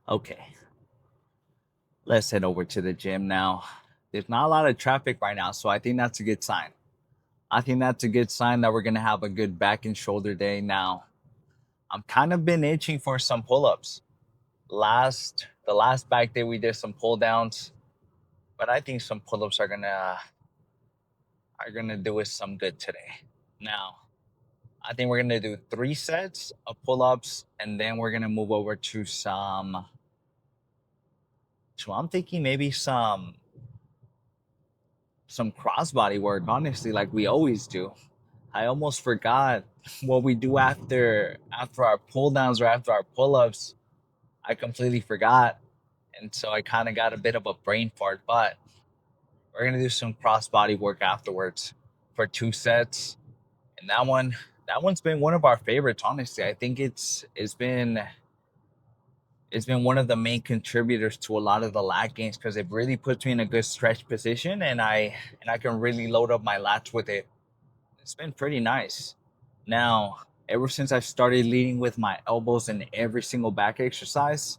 Okay, let's head over to the gym now. There's not a lot of traffic right now, so I think that's a good sign. I think that's a good sign that we're gonna have a good back and shoulder day now. I'm kind of been itching for some pull-ups. The last back day we did some pull downs, but I think some pull-ups are gonna do us some good today. Now, I think we're gonna do 3 sets of pull-ups, and then we're gonna move over to some. So I'm thinking maybe some crossbody work, honestly, like we always do. I almost forgot what we do after our pull downs or after our pull ups. I completely forgot, and so I kind of got a bit of a brain fart. But we're gonna do some crossbody work afterwards for 2 sets, and that one's been one of our favorites. Honestly, I think it's been one of the main contributors to a lot of the lat gains because it really puts me in a good stretch position, and I can really load up my lats with it. It's been pretty nice. Now, ever since I started leading with my elbows in every single back exercise,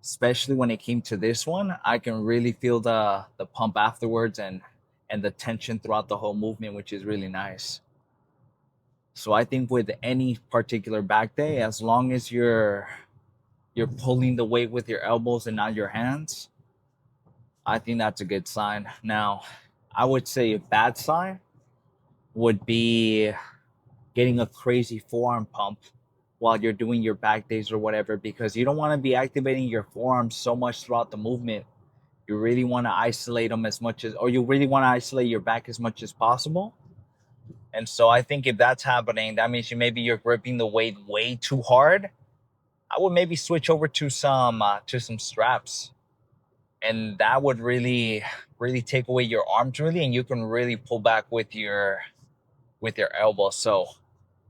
especially when it came to this one, I can really feel the pump afterwards and the tension throughout the whole movement, which is really nice. So I think with any particular back day, as long as you're pulling the weight with your elbows and not your hands, I think that's a good sign. Now, I would say a bad sign would be getting a crazy forearm pump while you're doing your back days or whatever, because you don't want to be activating your forearms so much throughout the movement. You really want to isolate them as much as, or you really want to isolate your back as much as possible. And so I think if that's happening, that means you're gripping the weight way too hard. I would maybe switch over to some straps, and that would really take away your arms really, and you can really pull back with your elbow. So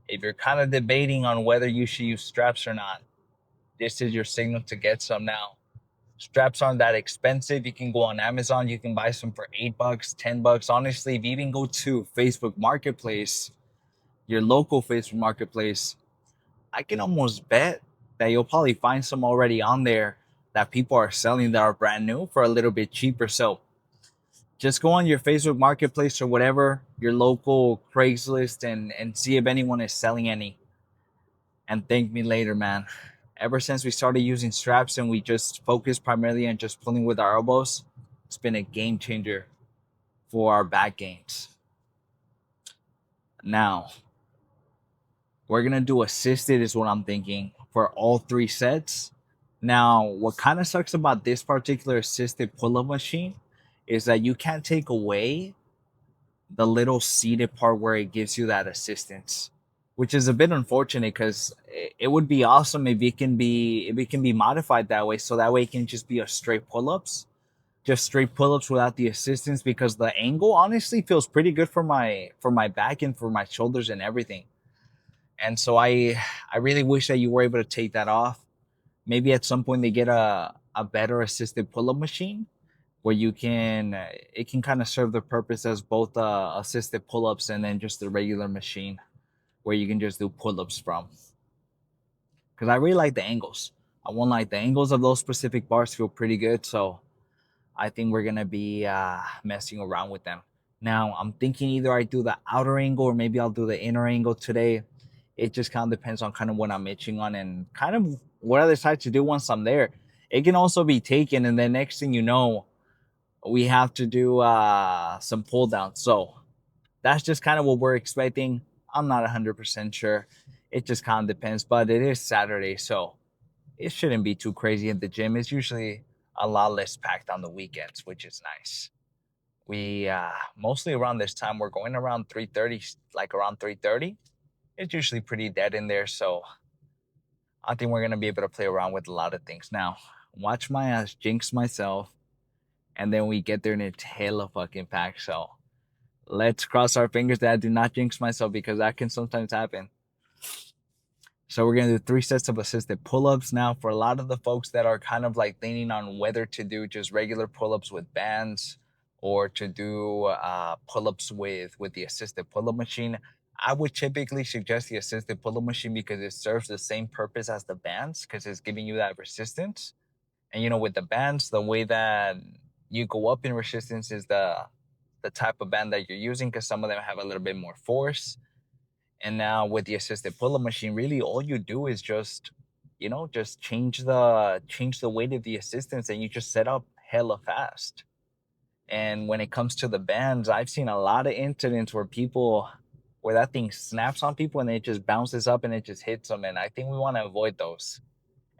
if you're kind of debating on whether you should use straps or not, this is your signal to get some now. Straps aren't that expensive. You can go on Amazon, you can buy some for $8, $10. Honestly, if you even go to Facebook Marketplace, your local Facebook Marketplace, I can almost bet that you'll probably find some already on there that people are selling that are brand new for a little bit cheaper. So just go on your Facebook Marketplace or whatever, your local Craigslist, and see if anyone is selling any. And thank me later, man. Ever since we started using straps and we just focus primarily on just pulling with our elbows, it's been a game changer for our back gains. Now, we're gonna do assisted, is what I'm thinking, for all 3 sets. Now, what kind of sucks about this particular assisted pull up machine is that you can't take away the little seated part where it gives you that assistance, which is a bit unfortunate because it would be awesome if it can be modified that way, so that way it can just be a straight pull-ups, just straight pull-ups without the assistance, because the angle honestly feels pretty good for my back and for my shoulders and everything. And so I really wish that you were able to take that off. Maybe at some point they get a better assisted pull-up machine where you can it can kind of serve the purpose as both assisted pull-ups and then just the regular machine where you can just do pull-ups from, because I really like the angles. I won't like, the angles of those specific bars feel pretty good, so I think we're gonna be messing around with them. Now I'm thinking either I do the outer angle or maybe I'll do the inner angle today. It just kind of depends on kind of what I'm itching on and kind of what I decide to do once I'm there. It can also be taken, and then next thing you know, we have to do some pull downs. So that's just kind of what we're expecting. I'm not 100% sure. It just kind of depends, but it is Saturday, so it shouldn't be too crazy at the gym. It's usually a lot less packed on the weekends, which is nice. We mostly around this time, we're going around 3:30, like around 3:30. It's usually pretty dead in there, so I think we're gonna be able to play around with a lot of things. Now, watch my ass jinx myself, and then we get there and it's hella fucking packed. So let's cross our fingers that I do not jinx myself, because that can sometimes happen. So we're gonna do 3 sets of assisted pull-ups. Now, for a lot of the folks that are kind of like leaning on whether to do just regular pull-ups with bands or to do pull-ups with the assisted pull-up machine, I would typically suggest the assisted pull-up machine because it serves the same purpose as the bands, because it's giving you that resistance. And with the bands, the way that you go up in resistance is the type of band that you're using, because some of them have a little bit more force. And now with the assisted pull-up machine, really all you do is just, just change the weight of the assistance, and you just set up hella fast. And when it comes to the bands, I've seen a lot of incidents where that thing snaps on people and it just bounces up and it just hits them. And I think we want to avoid those.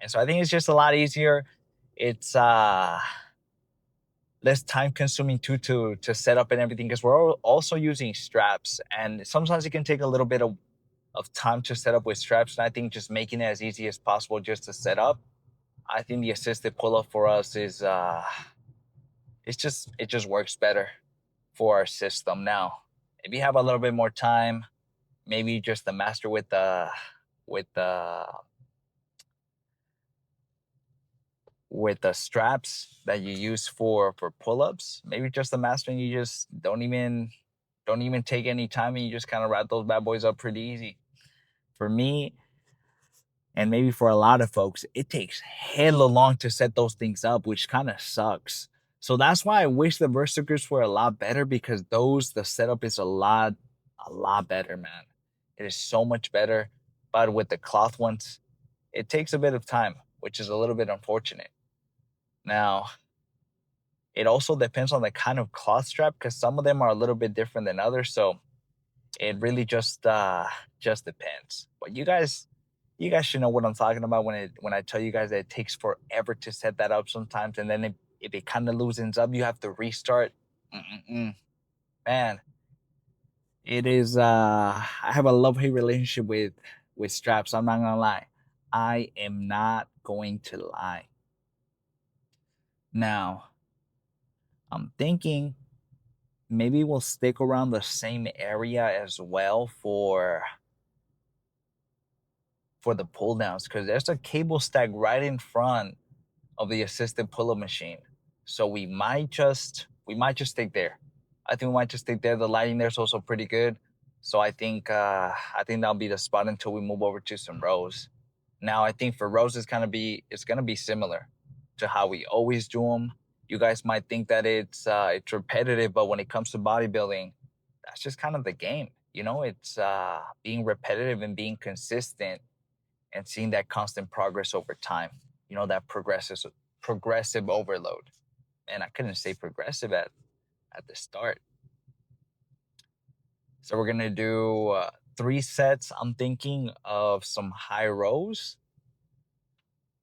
And so I think it's just a lot easier. It's less time consuming too to set up and everything, because we're also using straps, and sometimes it can take a little bit of time to set up with straps. And I think just making it as easy as possible just to set up. I think the assisted pull up for us is it just works better for our system. Now, if you have a little bit more time, maybe just the master with the with the straps that you use for pull-ups, maybe just the master, and you just don't even take any time, and you just kind of wrap those bad boys up pretty easy. For me, and maybe for a lot of folks, it takes hella long to set those things up, which kind of sucks. So that's why I wish the Versa grips were a lot better, because the setup is a lot better, man. It is so much better. But with the cloth ones, it takes a bit of time, which is a little bit unfortunate. Now, it also depends on the kind of cloth strap, because some of them are a little bit different than others. So it really just depends. But you guys should know what I'm talking about when I tell you guys that it takes forever to set that up sometimes, and then if it kind of loosens up, you have to restart. Mm-mm-mm. Man, it is. I have a love hate relationship with straps. I'm not gonna lie. I am not going to lie. Now, I'm thinking maybe we'll stick around the same area as well for the pull downs, because there's a cable stack right in front of the assisted pull-up machine. So we might just stick there. I think we might just stick there. The lighting there is also pretty good. So I think that'll be the spot until we move over to some rows. Now I think for rows it's gonna be similar to how we always do them. You guys might think that it's repetitive, but when it comes to bodybuilding, that's just kind of the game. It's being repetitive and being consistent and seeing that constant progress over time. That progressive overload. And I couldn't say progressive at the start. So we're gonna do 3 sets. I'm thinking of some high rows,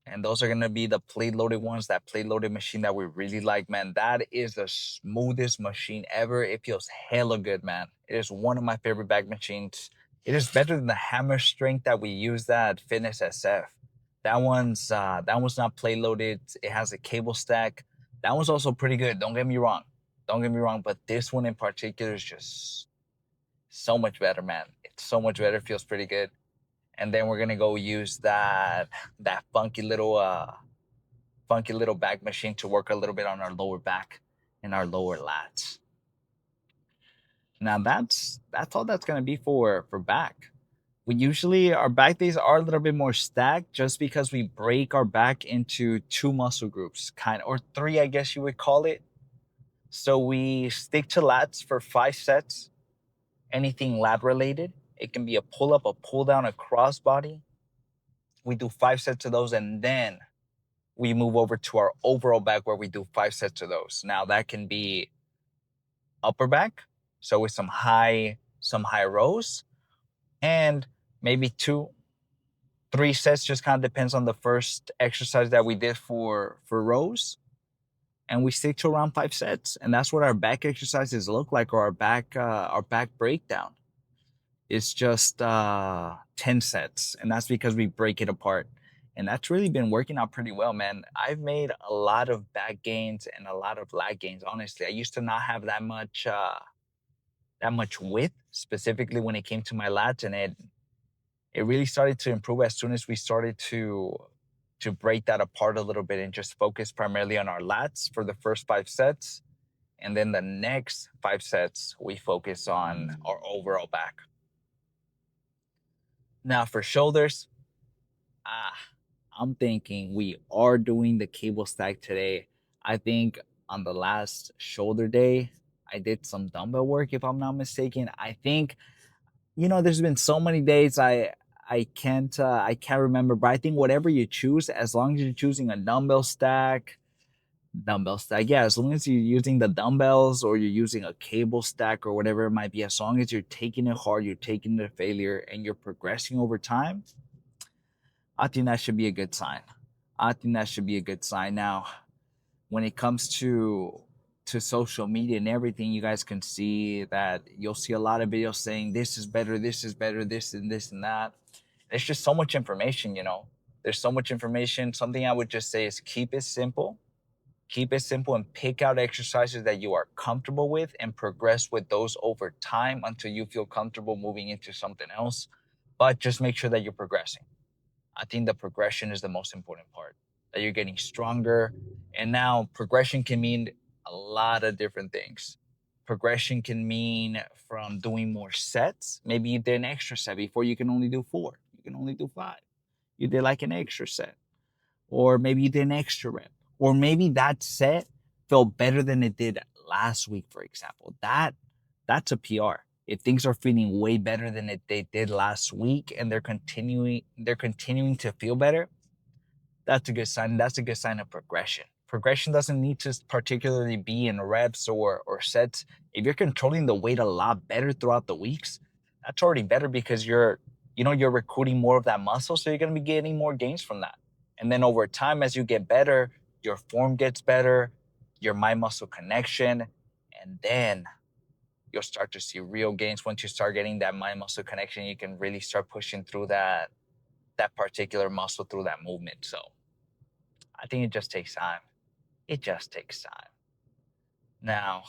and those are gonna be the plate loaded ones. That plate loaded machine that we really like, man. That is the smoothest machine ever. It feels hella good, man. It is one of my favorite back machines. It is better than the hammer strength that we use at Fitness SF. That one's not plate loaded. It has a cable stack. That one's also pretty good. Don't get me wrong. Don't get me wrong, but this one in particular is just so much better, man. It's so much better. It feels pretty good. And then we're gonna go use that funky little back machine to work a little bit on our lower back and our lower lats. Now that's all that's gonna be for back. We usually our back days are a little bit more stacked, just because we break our back into 2 muscle groups, or three, I guess you would call it. So we stick to lats for 5 sets. Anything lat related. It can be a pull up, a pull down, a crossbody. We do 5 sets of those, and then we move over to our overall back, where we do 5 sets of those. Now that can be upper back, so with some high rows, and maybe 2, 3 sets. Just kind of depends on the first exercise that we did for rows, and we stick to around 5 sets, and that's what our back exercises look like, or our back breakdown. It's just 10 sets, and that's because we break it apart. And that's really been working out pretty well, man. I've made a lot of back gains and a lot of lat gains. Honestly, I used to not have that much width, specifically when it came to my lats, and it really started to improve as soon as we started to break that apart a little bit and just focus primarily on our lats for the first 5 sets. And then the next 5 sets, we focus on our overall back. Now for shoulders, ah, I'm thinking we are doing the cable stack today. I think on the last shoulder day, I did some dumbbell work if I'm not mistaken. I think there's been so many days I can't remember, but I think whatever you choose, as long as you're choosing a dumbbell stack, yeah, as long as you're using the dumbbells or you're using a cable stack or whatever it might be, as long as you're taking it hard, you're taking the failure, and you're progressing over time, I think that should be a good sign. I think that should be a good sign. Now, when it comes to social media and everything, you guys can see that you'll see a lot of videos saying this is better, this and this and that. There's just so much information. There's so much information. Something I would just say is keep it simple. Keep it simple and pick out exercises that you are comfortable with and progress with those over time until you feel comfortable moving into something else. But just make sure that you're progressing. I think the progression is the most important part, that you're getting stronger. And now progression can mean a lot of different things. Progression can mean from doing more sets. Maybe you did an extra set before, you can only do four, you can only do five. You did like an extra set, or maybe you did an extra rep, or maybe that set felt better than it did last week, for example. That's a PR. If things are feeling way better than they did last week and they're continuing to feel better, that's a good sign. That's a good sign of progression. Progression doesn't need to particularly be in reps or sets. If you're controlling the weight a lot better throughout the weeks, that's already better because you're recruiting more of that muscle, so you're going to be getting more gains from that. And then over time, as you get better, your form gets better, your mind muscle connection, and then you'll start to see real gains. Once you start getting that mind muscle connection, you can really start pushing through that particular muscle through that movement. So I think it just takes time. It just takes time. Now,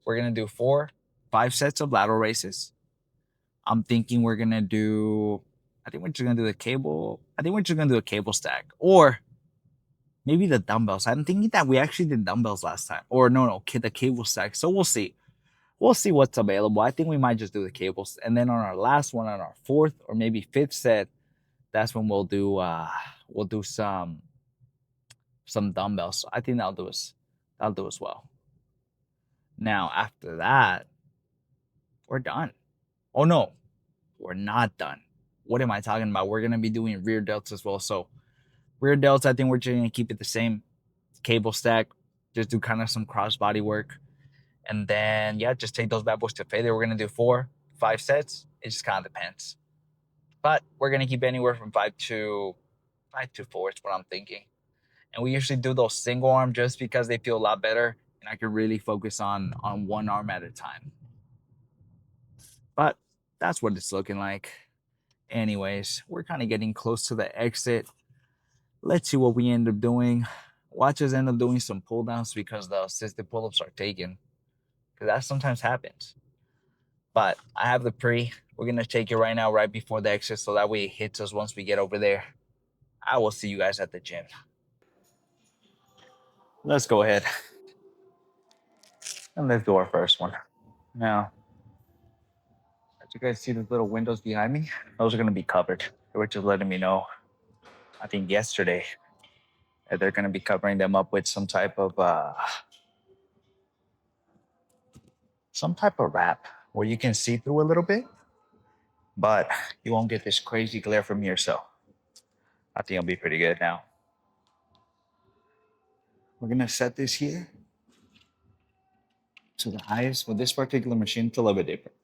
we're going to do 5 sets of lateral raises. I'm thinking we're going to do, I think we're just going to do the cable. I think we're just going to do a cable stack, or maybe the dumbbells. I'm thinking that we actually did dumbbells last time, or no, the cable stack. So we'll see. We'll see what's available. I think we might just do the cables. And then on our last one, on our 4th or maybe 5th set, that's when we'll do some dumbbells. I think that'll do as well. Now, after that, we're done. Oh no, we're not done. What am I talking about? We're gonna be doing rear delts as well. So rear delts, I think we're just gonna keep it the same. Cable stack, just do kind of some cross body work. And then yeah, just take those bad boys to failure. We're gonna do 5 sets. It just kind of depends. But we're gonna keep anywhere from 5 to 4 is what I'm thinking. And we usually do those single arm just because they feel a lot better and I can really focus on one arm at a time. But that's what it's looking like. Anyways, we're kind of getting close to the exit. Let's see what we end up doing. Watch us end up doing some pull downs because the assisted pull ups are taken. Because that sometimes happens. But I have the pre. We're going to take it right now, right before the exit, so that way it hits us once we get over there. I will see you guys at the gym. Let's go ahead and let's do our first one. Now, as you guys see the little windows behind me, those are going to be covered. They were just letting me know, I think yesterday, that they're going to be covering them up with some type of wrap where you can see through a little bit, but you won't get this crazy glare from here. So I think it'll be pretty good. Now we're going to set this here to the highest. With this particular machine, it's a little bit different.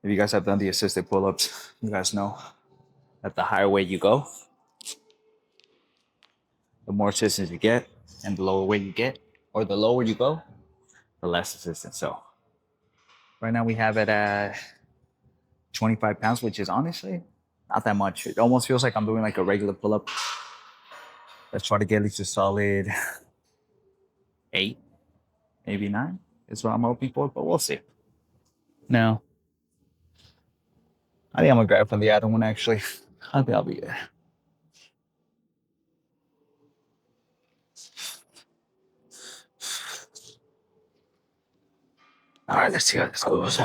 If you guys have done the assisted pull-ups, you guys know that the higher weight you go, the more assistance you get, and the lower weight you get, or the lower you go, the less assistance. So right now we have it at 25 pounds, which is honestly not that much. It almost feels like I'm doing like a regular pull-up. Let's try to get at least a solid 8, maybe 9 is what I'm hoping for, but we'll see. Now, I think I'm gonna grab from the other one actually. I think I'll be good. All right, let's see how this goes.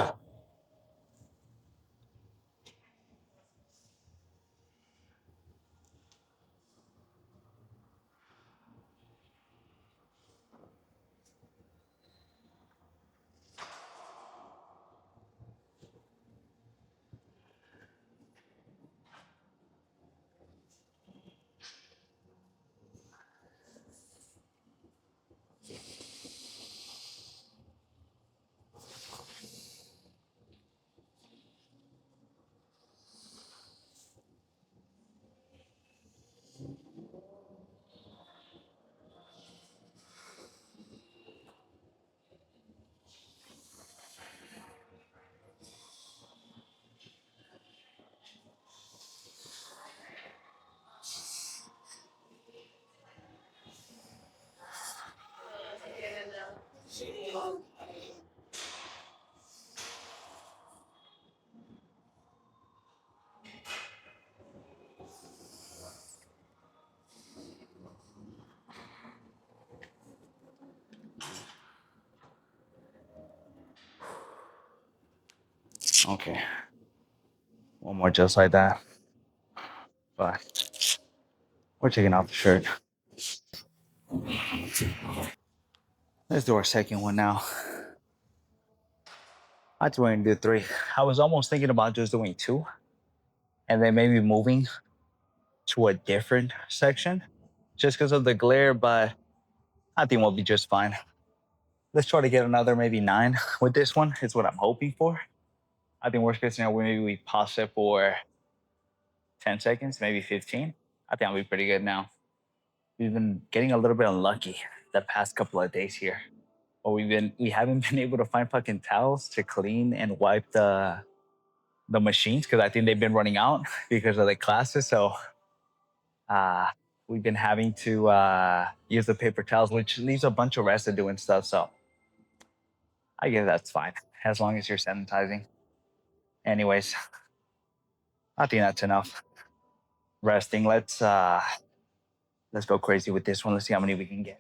Okay. One more just like that. But we're taking off the shirt. Let's do our second one now. I just want to do 3. I was almost thinking about just doing 2 and then maybe moving to a different section just because of the glare, but I think we'll be just fine. Let's try to get another maybe 9 with this one. It's what I'm hoping for. I think worst case scenario, maybe we pause it for 10 seconds, maybe 15. I think I'll be pretty good now. We've been getting a little bit unlucky the past couple of days here. But we haven't been able to find fucking towels to clean and wipe the machines because I think they've been running out because of the classes. So uh we've been having to use the paper towels, which leaves a bunch of residue and stuff. So I guess that's fine as long as you're sanitizing. Anyways, I think that's enough resting. Let's go crazy with this one. Let's see how many we can get.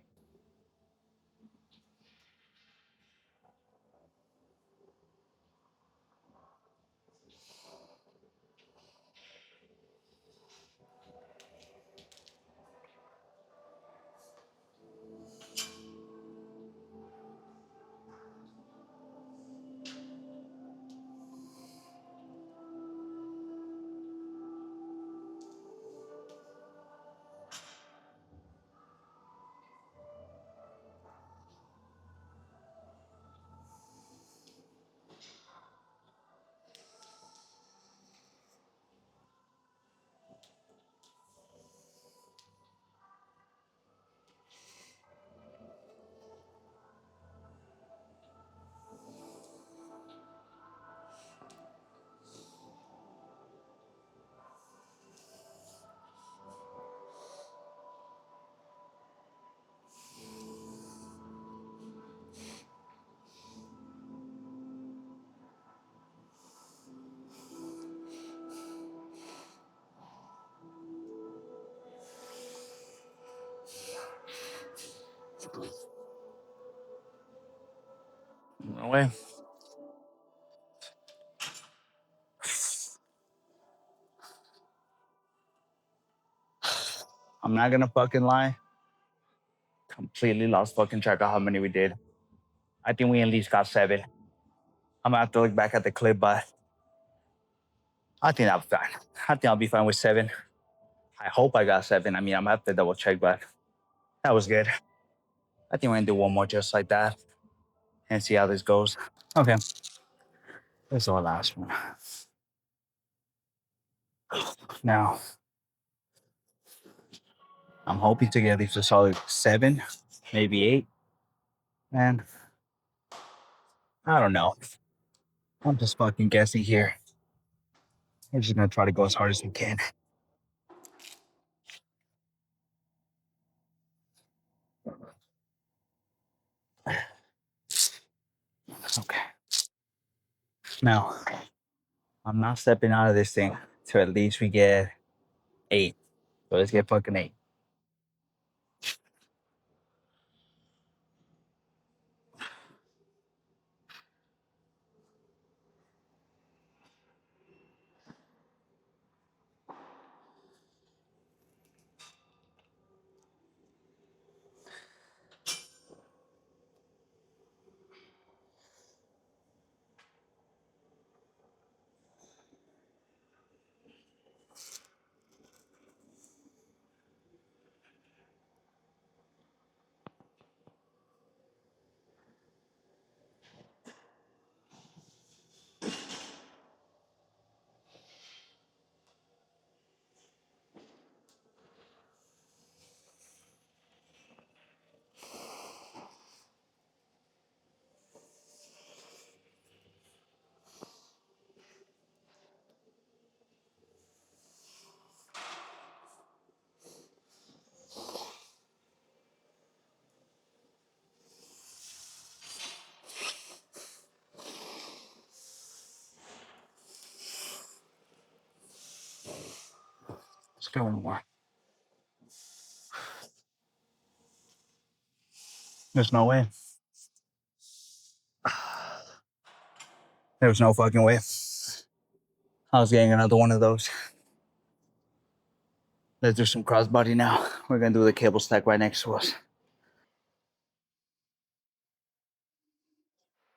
No way. I'm not gonna fucking lie. Completely lost fucking track of how many we did. I think we at least got 7. I'm gonna have to look back at the clip, but I think I'll be fine. I think I'll be fine with 7. I hope I got 7. I mean, I'm gonna have to double check, but that was good. I think we're gonna do one more just like that and see how this goes. Okay. This is our last one. Now, I'm hoping to get at least a solid 7, maybe 8. And I don't know. I'm just fucking guessing here. We're just gonna try to go as hard as we can. Okay. Now, I'm not stepping out of this thing till at least we get 8. So let's get fucking 8. Let's go one more. There's no way. There was no fucking way. I was getting another one of those. Let's do some crossbody now. We're gonna do the cable stack right next to us.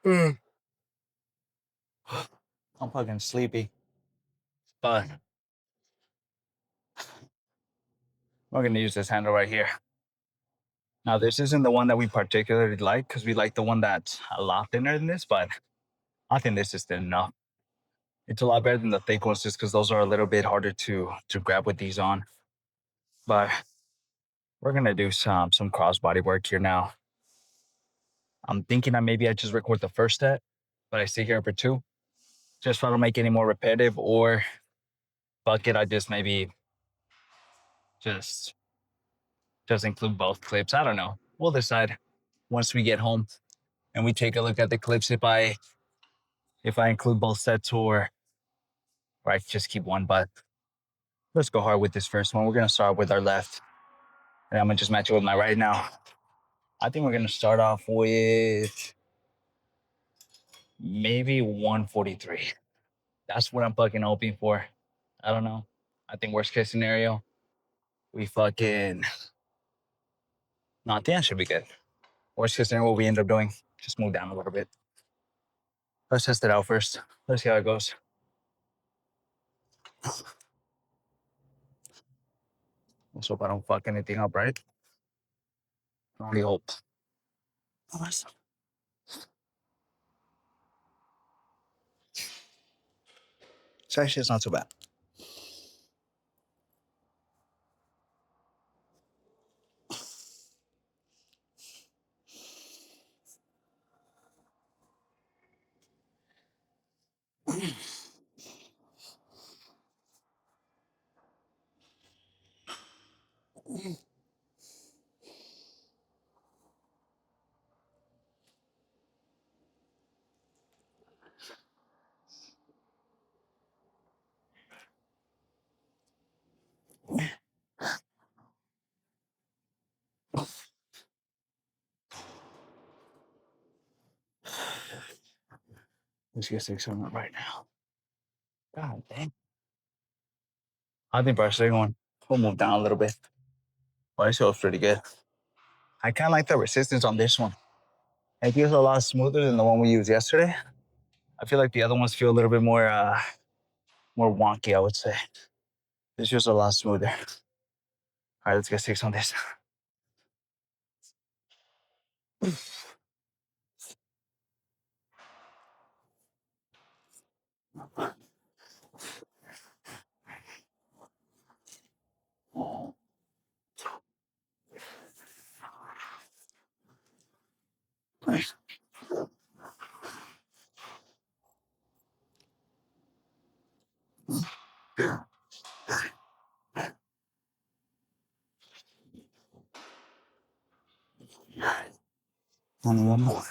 I'm fucking sleepy, but we're gonna use this handle right here. Now, this isn't the one that we particularly like because we like the one that's a lot thinner than this, but I think this is thin enough. It's a lot better than the thick ones just because those are a little bit harder to grab with these on. But we're gonna do some crossbody work here now. I'm thinking that maybe I just record the first set, but I stay here for two. Just try to make it any more repetitive, or fuck it, I just maybe just just include both clips. I don't know. We'll decide once we get home and we take a look at the clips if I include both sets or I just keep one. But let's go hard with this first one. We're gonna start with our left, and I'm gonna just match it with my right now. I think we're gonna start off with maybe 143. That's what I'm fucking hoping for. I don't know. I think worst case scenario, we fucking no, I think that should be good. Worst case scenario, what we end up doing, just move down a little bit. Let's test it out first. Let's see how it goes. Let's hope I don't fuck anything up, right? I only hope. Awesome. So actually, it's not so bad. Let's get 600 right now. God dang. I think for our second one, we'll move down a little bit. Well, this feels pretty good. I kind of like the resistance on this one. It feels a lot smoother than the one we used yesterday. I feel like the other ones feel a little bit more wonky, I would say. This feels a lot smoother. All right, let's get 6 on this. Nice. Only one more.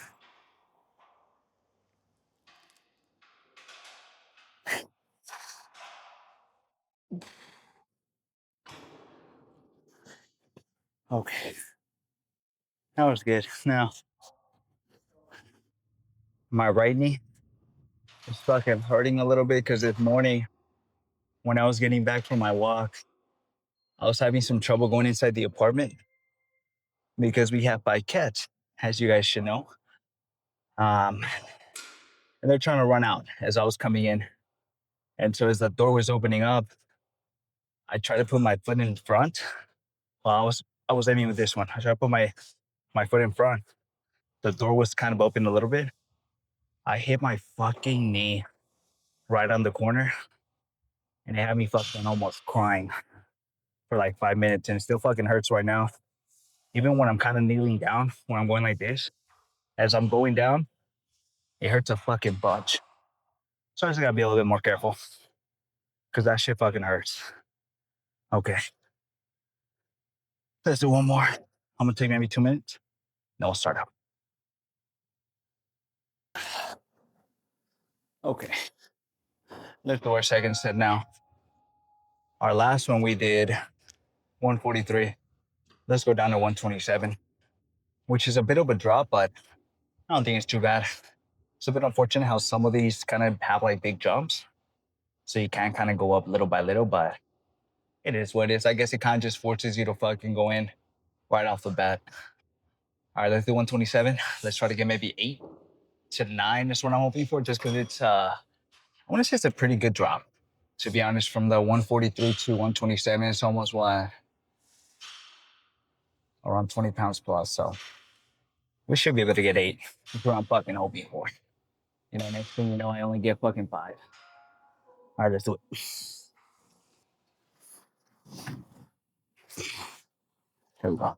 Okay. That was good. Now, my right knee is fucking hurting a little bit because this morning when I was getting back from my walk, I was having some trouble going inside the apartment because we have 5 cats, as you guys should know. Um, and they're trying to run out as I was coming in. And so as the door was opening up, I tried to put my foot in front. Well, I was aiming with this one. I tried to put my foot in front. The door was kind of open a little bit. I hit my fucking knee right on the corner, and it had me fucking almost crying for like 5 minutes, and it still fucking hurts right now. Even when I'm kind of kneeling down, when I'm going like this, as I'm going down, it hurts a fucking bunch. So I just gotta be a little bit more careful because that shit fucking hurts. Okay, let's do one more. I'm gonna take maybe 2 minutes. Then we'll start up. Okay, let's do our second set now. Our last one we did 143. Let's go down to 127, which is a bit of a drop, but I don't think it's too bad. It's a bit unfortunate how some of these kind of have like big jumps. So you can kind of go up little by little, but it is what it is. I guess it kind of just forces you to fucking go in right off the bat. All right, let's do 127. Let's try to get maybe 8 to 9. That's what I'm hoping for, just because it's I want to say it's a pretty good drop. To be honest, from the 143 to 127, it's almost what, around 20 pounds plus. So we should be able to get 8. That's what I'm fucking hoping for. You know, next thing you know, I only get fucking 5. All right, let's do it. Here we go.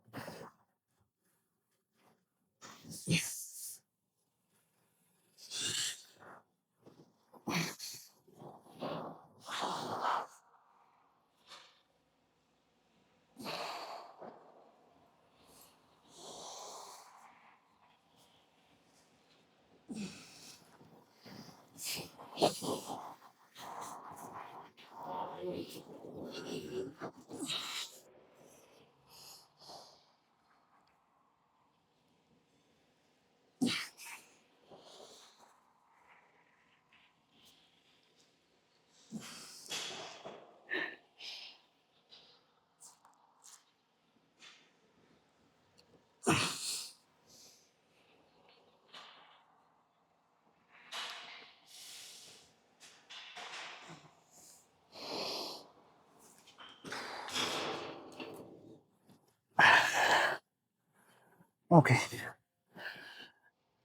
Okay.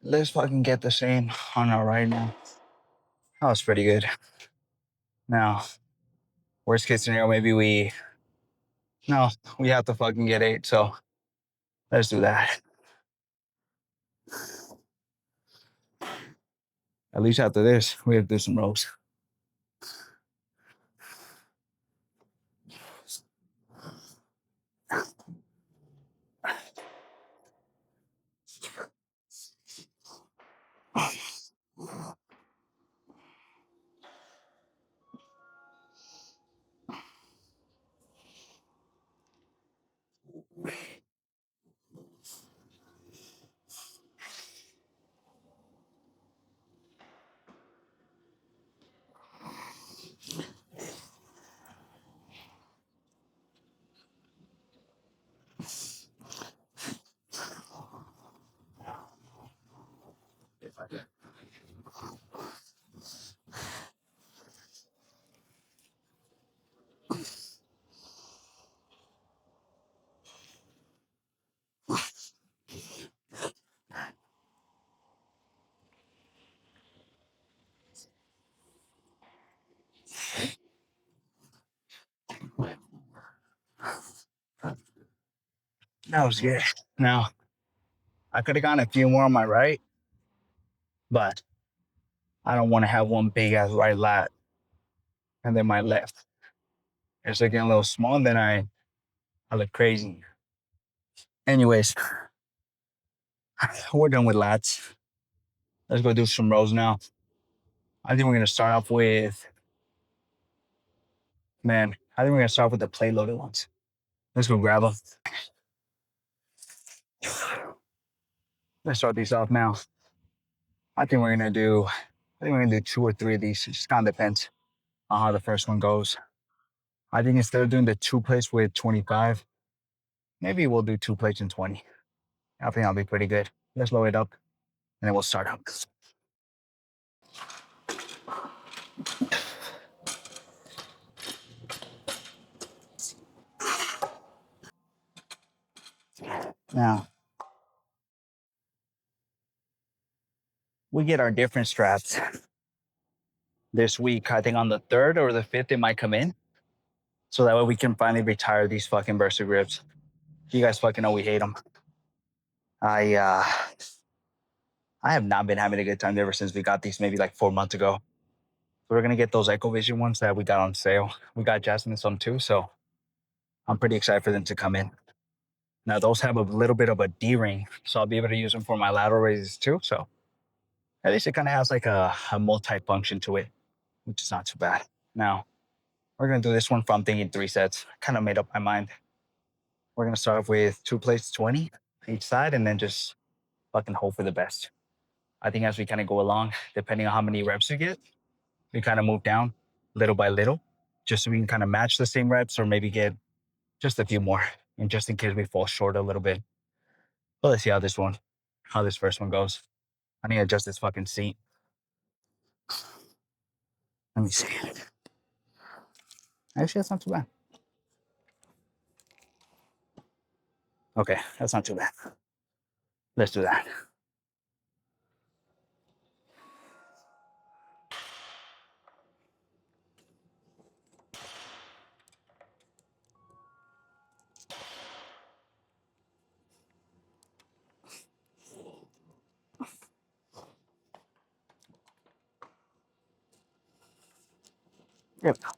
Let's fucking get the same on our right now. That was pretty good. Now, worst case scenario, maybe no, we have to fucking get 8. So let's do that. At least after this, we have to do some rows. That was good. Now, I could have gone a few more on my right, but I don't want to have one big ass right lat and then my left. It's getting a little small, and then I look crazy. Anyways, we're done with lats. Let's go do some rows now. I think we're gonna start off with, man. I think we're gonna start off with the plate loaded ones. Let's go grab them. Let's start these off now. I think we're gonna do. I think we're gonna do 2 or 3 of these. It just kind of depends on how the first one goes. I think instead of doing the 2 plates with 25, maybe we'll do 2 plates and 20. I think that'll be pretty good. Let's load it up, and then we'll start up. Now, we get our different straps this week. I think on the 3rd or the 5th, it might come in. So that way we can finally retire these fucking burster grips. You guys fucking know we hate them. I have not been having a good time ever since we got these maybe like 4 months ago. So we're gonna get those EcoVision ones that we got on sale. We got Jasmine some too, so I'm pretty excited for them to come in. Now those have a little bit of a D-ring, so I'll be able to use them for my lateral raises too. So at least it kind of has like a multi-function to it, which is not too bad. Now we're gonna do this one from thinking 3 sets. I kind of made up my mind. We're gonna start off with 2 plates, 20 each side, and then just fucking hope for the best. I think as we kind of go along, depending on how many reps we get, we kind of move down. little by little, just so we can kind of match the same reps or maybe get just a few more, and just in case we fall short a little bit. But let's see how this first one goes. I need to adjust this fucking seat. Let me see. Actually, that's not too bad. Okay, that's not too bad. Let's do that. There we go.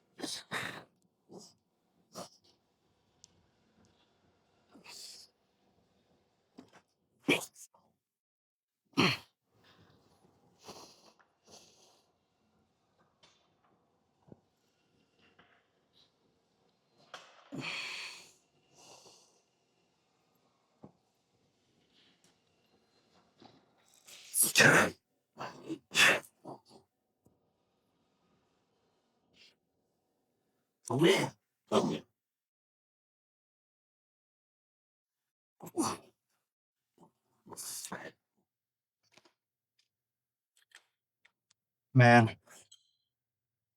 Man,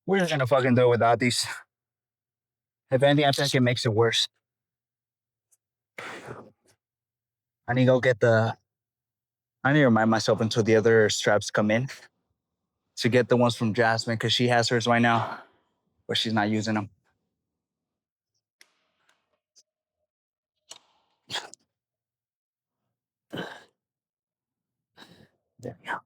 we're just gonna fucking do it without these. If anything, I think it makes it worse. I need to go get the. I need to remind myself until the other straps come in to get the ones from Jasmine because she has hers right now, but she's not using them. There we go.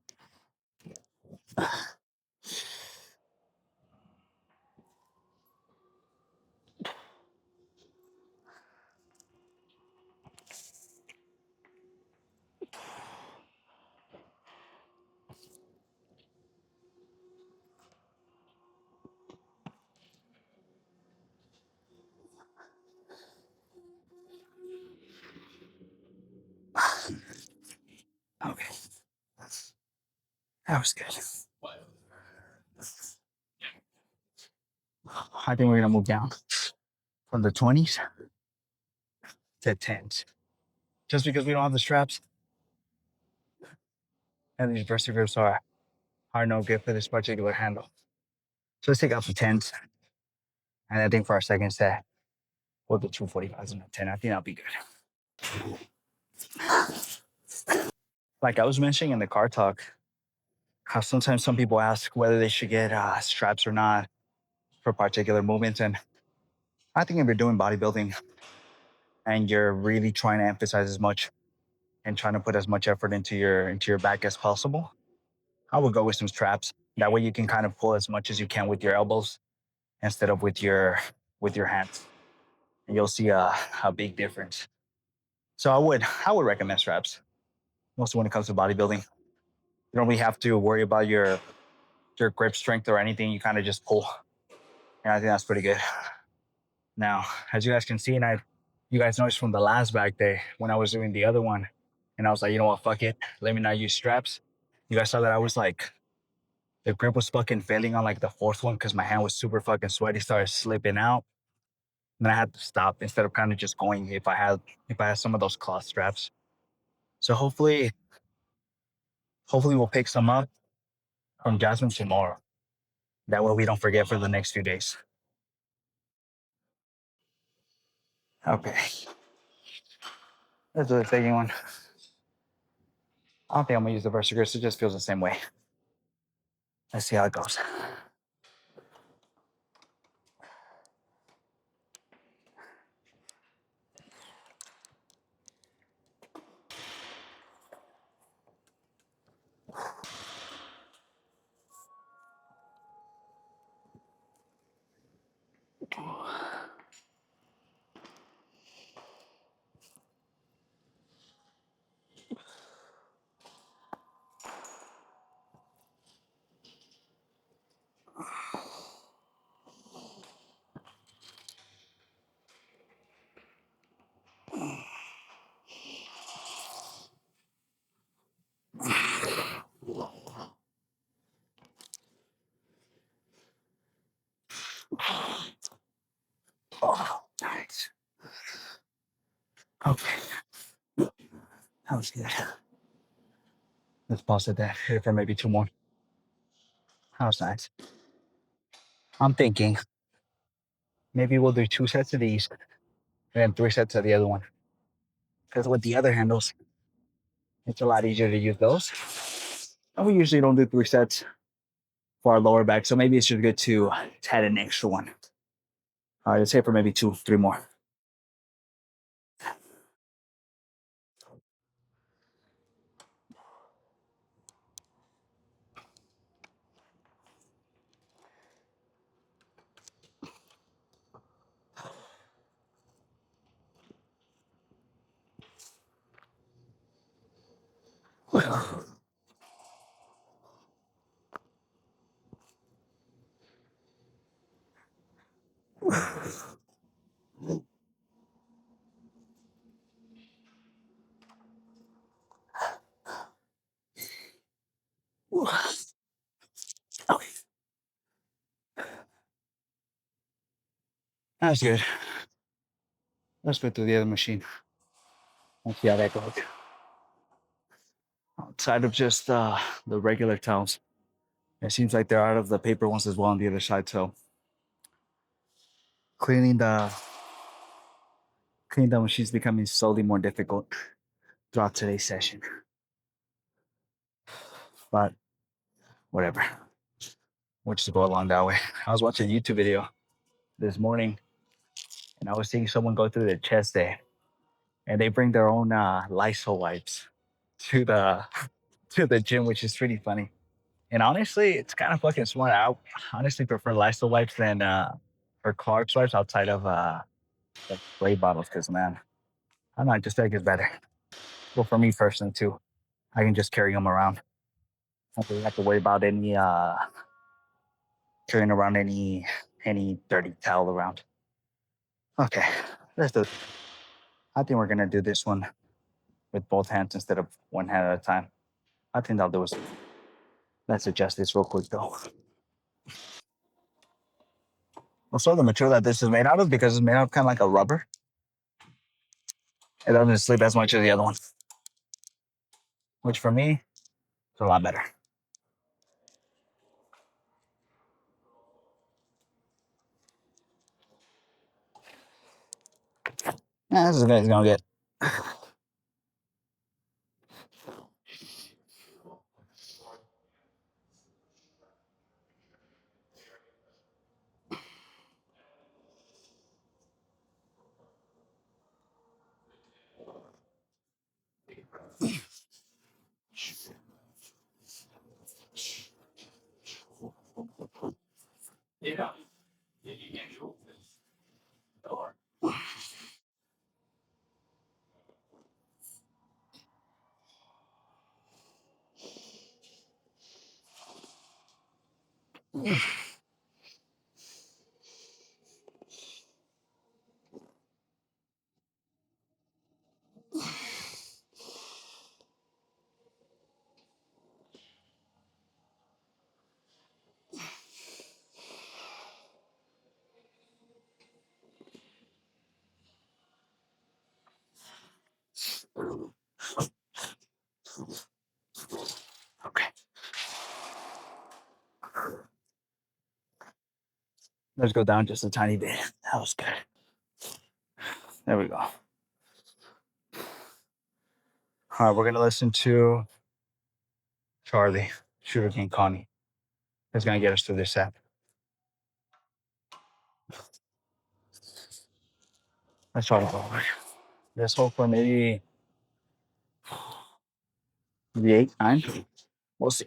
Okay, that was good. I think we're gonna move down from the 20s to 10s, just because we don't have the straps and these burster grips are no good for this particular handle. So let's take out the 10s, and I think for our second set, we'll do 245s and a 10. I think that'll be good. Like I was mentioning in the car talk, how sometimes some people ask whether they should get straps or not for particular movements. And I think if you're doing bodybuilding and you're really trying to emphasize as much and trying to put as much effort into your back as possible, I would go with some straps. That way you can kind of pull as much as you can with your elbows instead of with your hands. And you'll see a big difference. So I would recommend straps, mostly when it comes to bodybuilding. You don't really have to worry about your grip strength or anything. You kind of just pull. And I think that's pretty good. Now, as you guys can see, you guys noticed from the last back day when I was doing the other one, and I was like, you know what, fuck it, let me not use straps. You guys saw that I was like, the grip was fucking failing on like the fourth one because my hand was super fucking sweaty, started slipping out, and I had to stop instead of kind of just going if I had some of those cloth straps. So hopefully we'll pick some up from Jasmine tomorrow. That way we don't forget for the next few days. Okay, let's do the second one. I don't think I'm gonna use the Versigris. It just feels the same way. Let's see how it goes. Okay, that was good. Let's pause it there here for maybe two more. That was nice. I'm thinking maybe we'll do two sets of these and then three sets of the other one. Because with the other handles, it's a lot easier to use those. And we usually don't do three sets for our lower back. So maybe it's just good to add an extra one. All right, let's say for maybe two, three more. Okay, that's good. Let's go to the other machine. Let's see how that goes. Outside of just the regular towels, it seems like they're out of the paper ones as well on the other side. So cleaning the machine is becoming slowly more difficult throughout today's session. But whatever, we'll just go along that way. I was watching a YouTube video this morning, and I was seeing someone go through the chest day, and they bring their own Lysol wipes to the gym, which is pretty funny. And honestly, it's kind of fucking smart. I honestly prefer Lysol wipes than or Clark's wipes outside of like spray bottles, because man, I don't know, I just think it's better. Well, for me personally too, I can just carry them around. I don't really have to worry about any carrying around any dirty towel around. Okay, let's do. I think we're gonna do this one with both hands instead of one hand at a time. I think I'll do it. Let's adjust this real quick though. Also, the material that this is made out of, because it's made out of kind of like a rubber, it doesn't sleep as much as the other one, which for me is a lot better. This is gonna get. Okay, let's go down just a tiny bit. That was good. There we go. All right, we're gonna listen to Charlie, Sugar King Connie. It's gonna get us through this set. Let's try to go. Let's hope for maybe 8, 9. We'll see.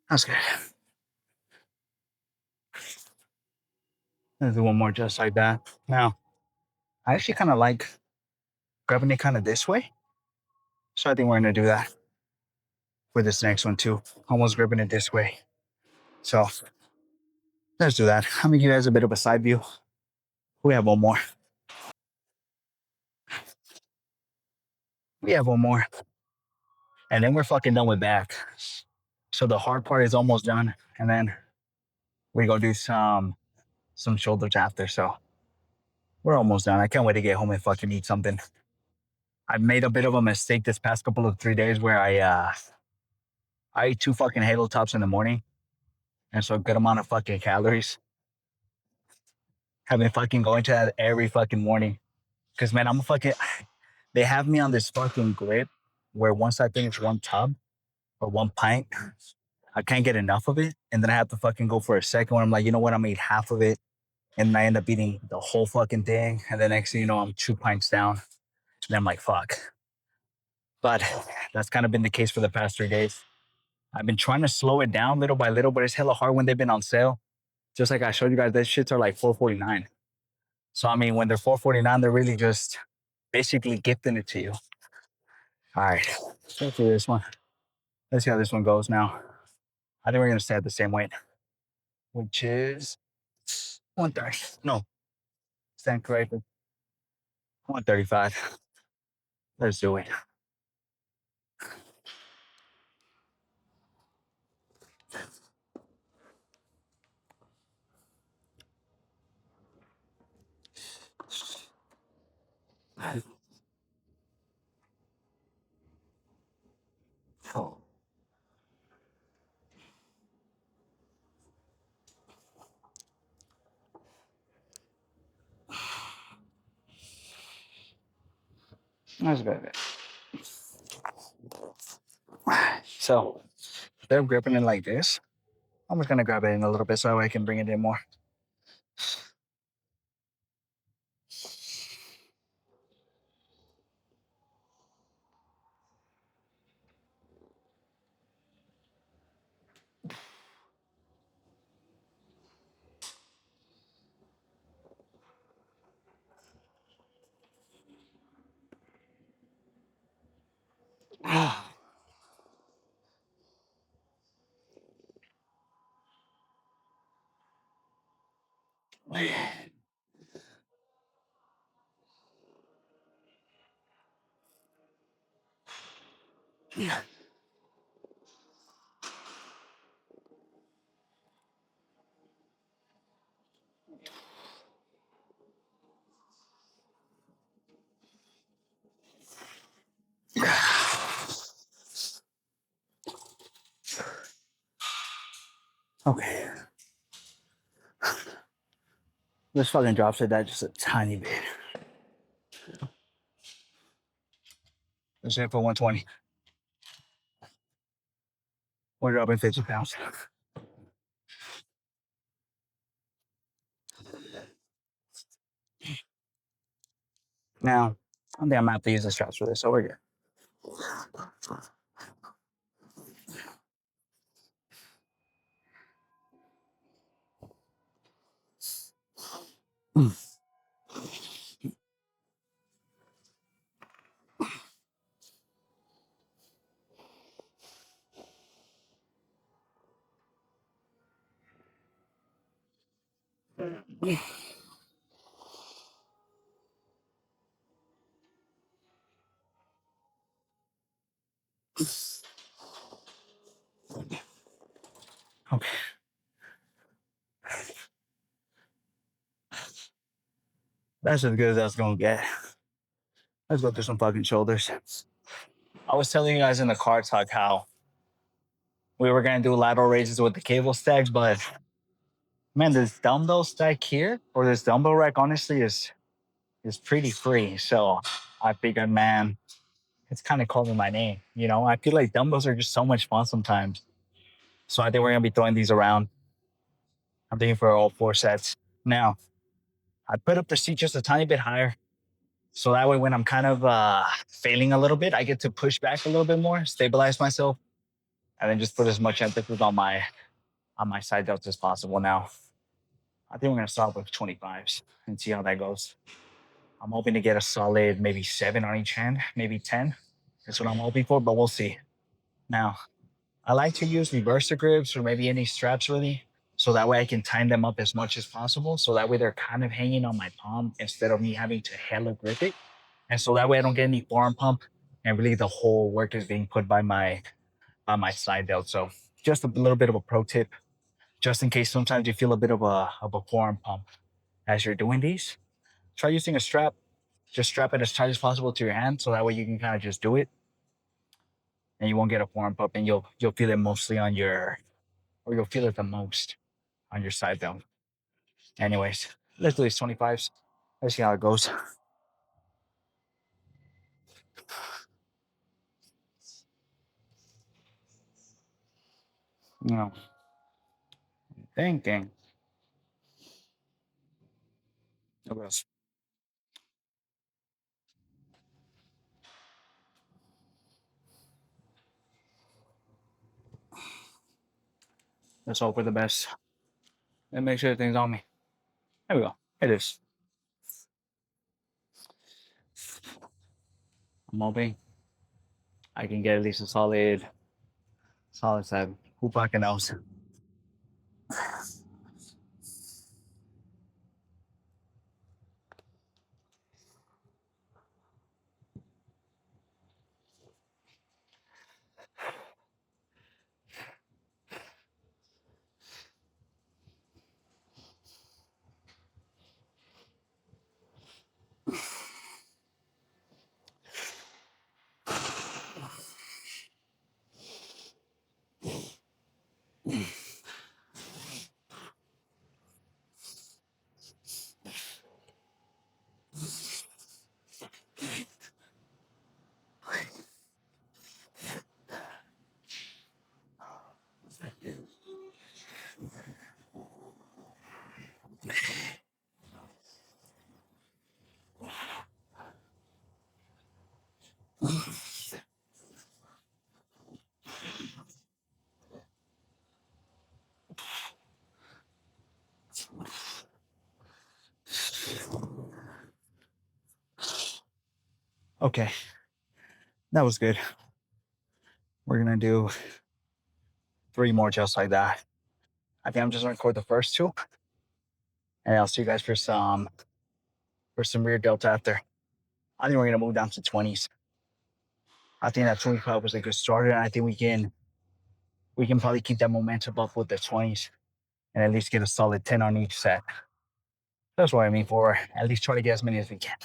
That's good. Let's do one more just like that. Now, I actually kind of like grabbing it kind of this way. So I think we're going to do that for this next one too. Almost gripping it this way. So let's do that. I'm going to give you guys a bit of a side view. We have one more. We have one more. And then we're fucking done with back. So the hard part is almost done. And then we go do some shoulders after. So we're almost done. I can't wait to get home and fucking eat something. I made a bit of a mistake this past couple of 3 days where I ate two fucking Halo Tops in the morning. And so a good amount of fucking calories. Have been fucking going to that every fucking morning. Cause man, I'm a fucking they have me on this fucking grip where once I finish one tub or one pint, I can't get enough of it. And then I have to fucking go for a second one. I'm like, you know what? I'm gonna eat half of it. And then I end up eating the whole fucking thing. And the next thing you know, I'm 2 pints down. And I'm like, fuck. But that's kind of been the case for the past 3 days. I've been trying to slow it down little by little, but it's hella hard when they've been on sale. Just like I showed you guys, those shits are like $4.49. So I mean, when they're $4.49, they're really just basically gifting it to you. All right, let's do this one. Let's see how this one goes now. I think we're gonna stay at the same weight, which is 130. No, stand correctly. 135. Let's do it. Oh, that's good. So they're gripping it like this. I'm just gonna grab it in a little bit so that way I can bring it in more. Okay. This fucking drops it that just a tiny bit. Let's hit for 120. We're dropping 50 pounds. Now, I think I'm gonna have to use the straps for this, so we're good. Okay. That's as good as that's gonna get. Let's go through some fucking shoulders. I was telling you guys in the car talk how we were gonna do lateral raises with the cable stacks, but man, this dumbbell stack here or this dumbbell rack honestly is pretty free. So I figured, man, it's kind of calling my name. You know, I feel like dumbbells are just so much fun sometimes. So I think we're gonna be throwing these around. I'm thinking for all 4 sets. Now, I put up the seat just a tiny bit higher. So that way when I'm kind of failing a little bit, I get to push back a little bit more, stabilize myself, and then just put as much emphasis on my side delts as possible. Now, I think we're gonna start with 25s and see how that goes. I'm hoping to get a solid maybe 7 on each hand, maybe 10. That's what I'm hoping for, but we'll see. Now, I like to use reverser grips or maybe any straps really. So that way I can tighten them up as much as possible. So that way they're kind of hanging on my palm instead of me having to hella grip it. And so that way I don't get any forearm pump. And really the whole work is being put by my side delt. So just a little bit of a pro tip, just in case sometimes you feel a bit of a forearm pump as you're doing these. Try using a strap. Just strap it as tight as possible to your hand. So that way you can kind of just do it and you won't get a forearm pump and you'll feel it mostly on your or you'll feel it the most on your side though. Anyways, let's do these 25s. Let's see how it goes. No, thinking. What else? Let's hope for the best and make sure everything's on me. There we go. It is. I'm hoping I can get at least a solid 7. Who fucking knows? Okay, that was good. We're gonna do 3 more just like that. I think I'm just gonna record the first 2, and I'll see you guys for some rear delta after. I think we're gonna move down to 20s. I think that 25 was a good start, and I think we can probably keep that momentum up with the 20s and at least get a solid 10 on each set. That's what I mean for at least try to get as many as we can.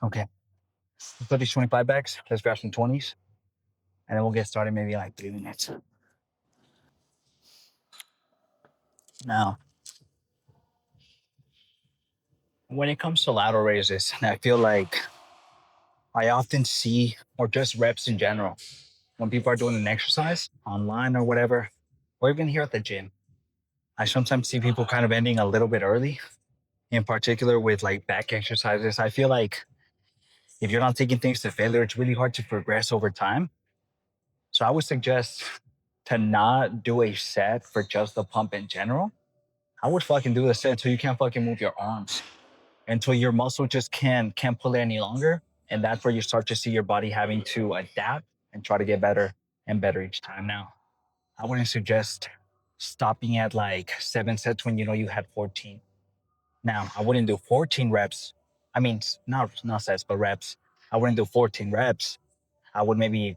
Okay. Let's put these 25 bags. Let's grab some 20s. And then we'll get started maybe in like 3 minutes. Now, when it comes to lateral raises, I feel like I often see, or just reps in general, when people are doing an exercise online or whatever, or even here at the gym, I sometimes see people kind of ending a little bit early, in particular with like back exercises. I feel like if you're not taking things to failure, it's really hard to progress over time. So I would suggest to not do a set for just the pump in general. I would fucking do the set until you can't fucking move your arms, until your muscle just can't pull it any longer. And that's where you start to see your body having to adapt and try to get better and better each time. Now, I wouldn't suggest stopping at like 7 sets when you know you had 14. Now, I wouldn't do 14 reps. I mean, not sets, but reps. I wouldn't do 14 reps. I would maybe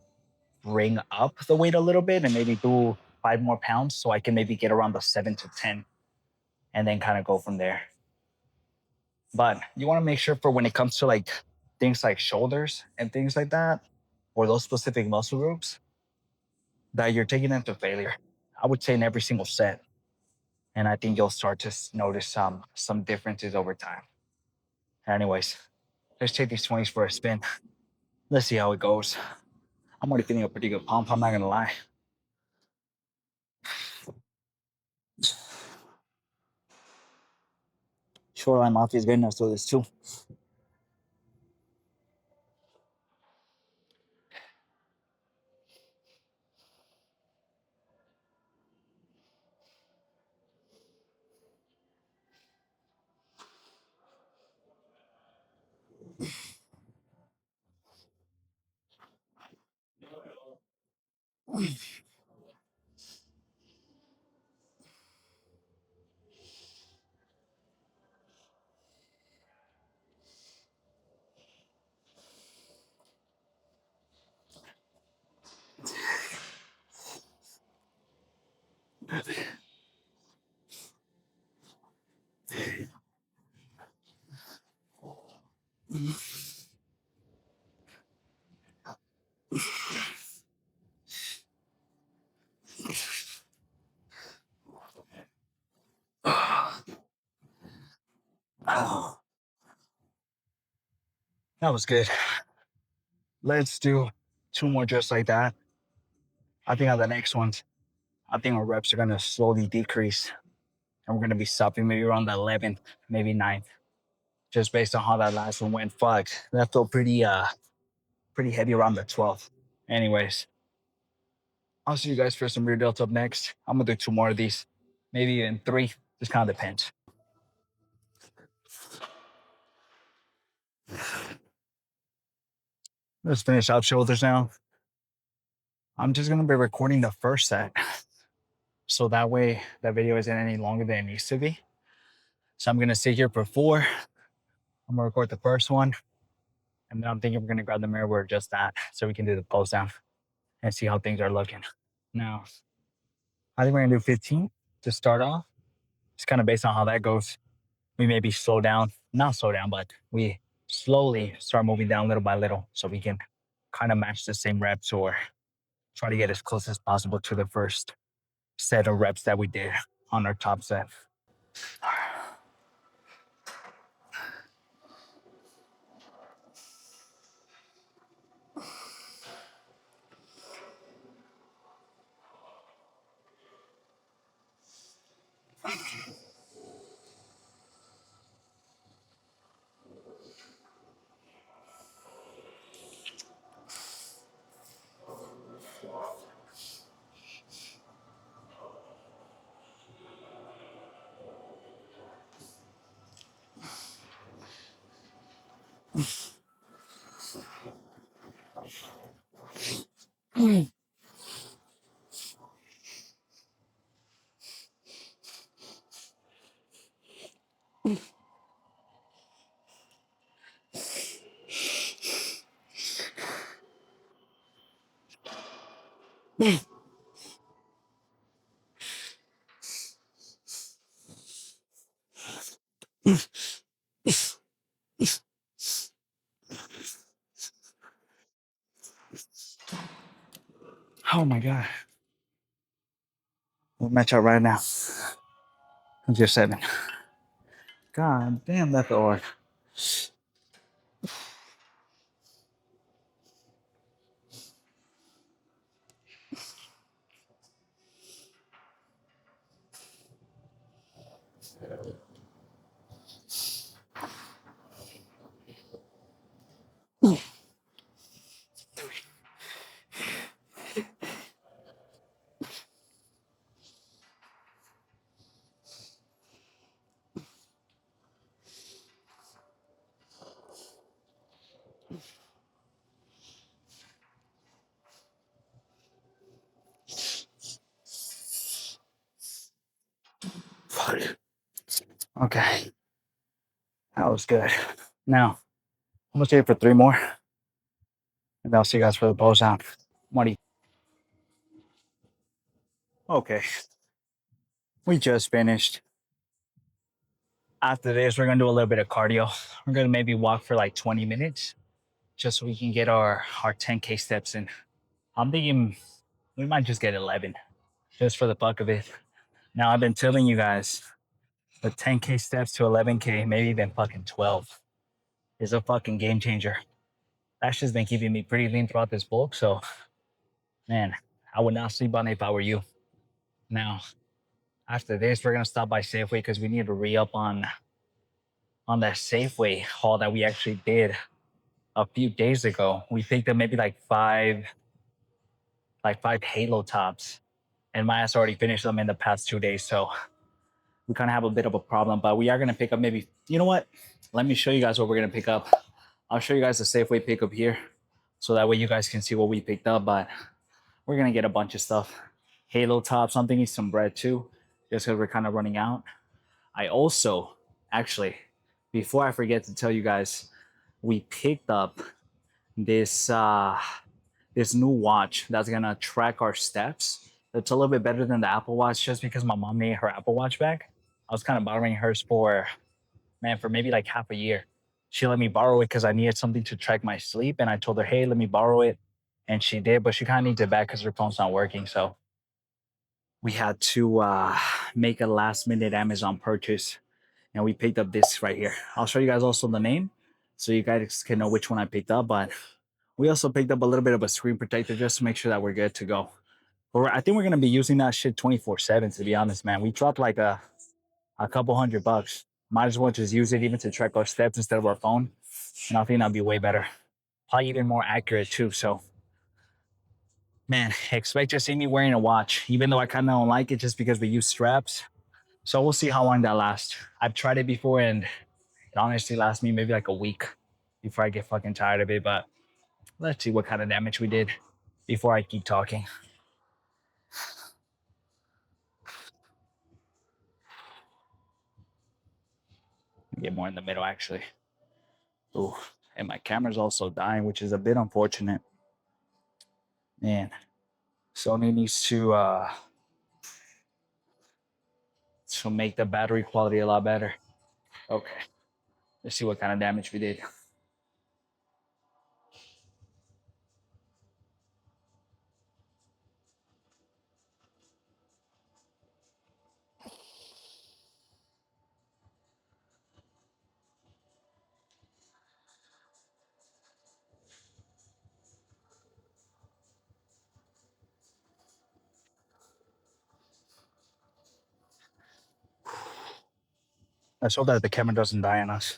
bring up the weight a little bit and maybe do 5 more pounds so I can maybe get around the 7 to 10 and then kind of go from there. But you want to make sure for when it comes to like things like shoulders and things like that, or those specific muscle groups, that you're taking them to failure. I would say in every single set. And I think you'll start to notice some differences over time. Anyways, let's take these 20s for a spin. Let's see how it goes. I'm already feeling a pretty good pump. I'm not gonna lie. Shoreline Mafia is good enough to do this too. Oh, that was good. Let's do two more just like that. I think on the next ones, I think our reps are gonna slowly decrease, and we're gonna be stopping maybe around the 11th, maybe 9th, just based on how that last one went. Fuck, that felt pretty heavy around the 12th. Anyways, I'll see you guys for some rear delts up next. I'm gonna do two more of these, maybe even three. Just kind of depends. Let's finish out shoulders now. I'm just gonna be recording the first set, so that way that video isn't any longer than it needs to be. So I'm gonna sit here for 4. I'm gonna record the first one, and then I'm thinking we're gonna grab the mirror board just that, so we can do the pose down and see how things are looking. Now, I think we're gonna do 15 to start off. It's kind of based on how that goes. We maybe slow down, not slow down, but we slowly start moving down little by little, so we can kind of match the same reps or try to get as close as possible to the first set of reps that we did on our top set. Oh my God. We'll match out right now. Just 7. God damn, that's hard. Fuck. Okay. That was good. Now, I'm gonna stay for 3 more, and I'll see you guys for the pose out. Money. Okay. We just finished. After this, we're gonna do a little bit of cardio. We're gonna maybe walk for like 20 minutes. just so we can get our 10K steps in. I'm thinking we might just get 11 just for the fuck of it. Now I've been telling you guys the 10K steps to 11K, maybe even fucking 12 is a fucking game changer. That's just been keeping me pretty lean throughout this bulk. So, man, I would not sleep on it if I were you. Now, after this, we're gonna stop by Safeway because we need to re up on that Safeway haul that we actually did a few days ago. We picked up maybe like five Halo tops, and my ass already finished them in the past 2 days. So we kind of have a bit of a problem, but we are gonna pick up maybe. You know what? Let me show you guys what we're gonna pick up. I'll show you guys the Safeway pickup here, so that way you guys can see what we picked up. But we're gonna get a bunch of stuff. Halo tops. I'm thinking some bread too, just because we're kind of running out. I also, actually, before I forget to tell you guys, we picked up this this new watch that's gonna track our steps. It's a little bit better than the Apple Watch, just because my mom made her Apple Watch back. I was kind of borrowing hers for maybe like half a year. She let me borrow it because I needed something to track my sleep, and I told her, "Hey, let me borrow it," and she did. But she kind of needs it back because her phone's not working. So we had to make a last minute Amazon purchase, and we picked up this right here. I'll show you guys also the name so you guys can know which one I picked up. But we also picked up a little bit of a screen protector just to make sure that we're good to go. But I think we're gonna be using that shit 24/7. To be honest, man, we dropped like a couple $100. Might as well just use it even to track our steps instead of our phone, and I think that'd be way better. Probably even more accurate too. So, man, expect to see me wearing a watch, even though I kind of don't like it, just because we use straps. So we'll see how long that lasts. I've tried it before, and it honestly lasts me maybe like a week before I get fucking tired of it. But let's see what kind of damage we did before I keep talking. Get more in the middle, actually. Ooh, and my camera's also dying, which is a bit unfortunate. Man, Sony needs to make the battery quality a lot better. Okay, let's see what kind of damage we did. Let's hope that the camera doesn't die on us.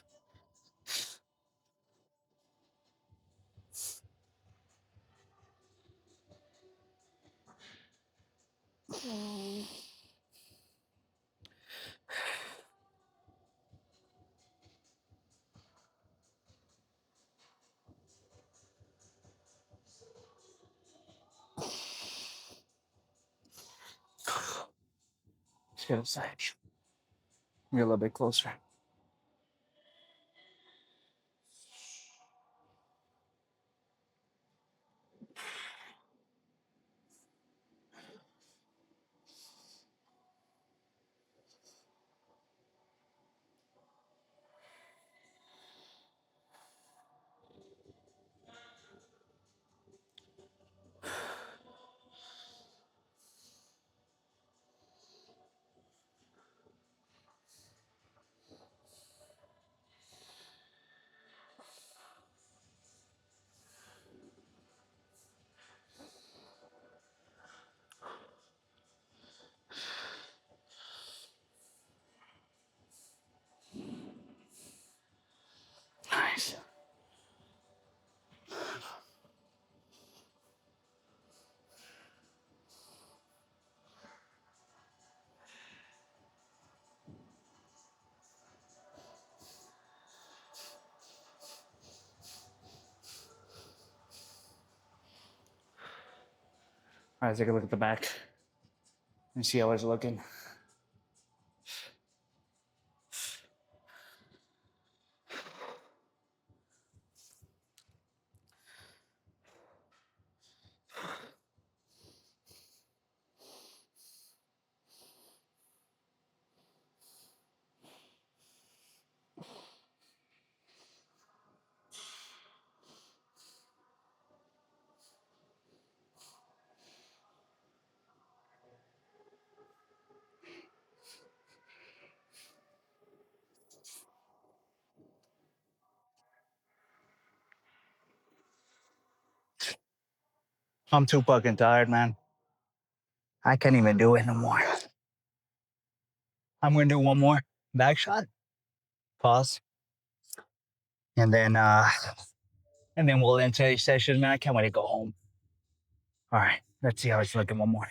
Let's get outside. Get a little bit closer. Nice. All right, let's take a look at the back and see how it's looking. I'm too fucking tired, man. I can't even do it no more. I'm gonna do one more back shot. Pause. And then we'll end today's session, man. I can't wait to go home. All right, let's see how it's looking one more.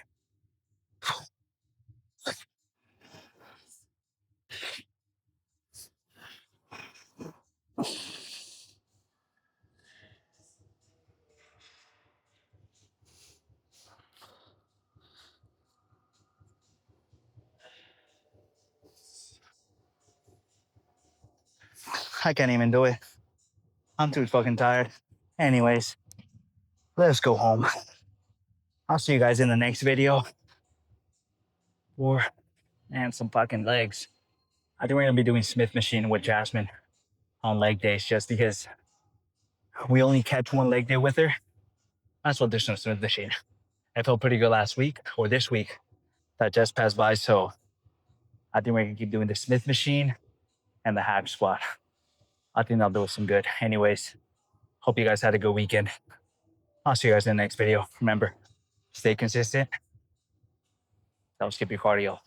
I can't even do it. I'm too fucking tired. Anyways, let's go home. I'll see you guys in the next video. And some fucking legs. I think we're gonna be doing Smith machine with Jasmine on leg days just because we only catch one leg day with her. That's what there's no Smith machine. I felt pretty good last week or this week that just passed by. So I think we're gonna keep doing the Smith machine and the hack squat. I think that'll do us some good. Anyways, hope you guys had a good weekend. I'll see you guys in the next video. Remember, stay consistent. Don't skip your cardio.